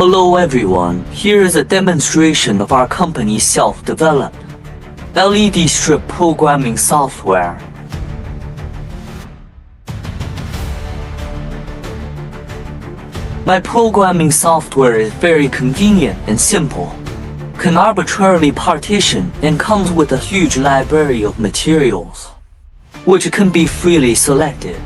Hello everyone, here is a demonstration of our company's self-developed LED strip programming software. My programming software is very convenient and simple, can arbitrarily partition and comes with a huge library of materials, which can be freely selected.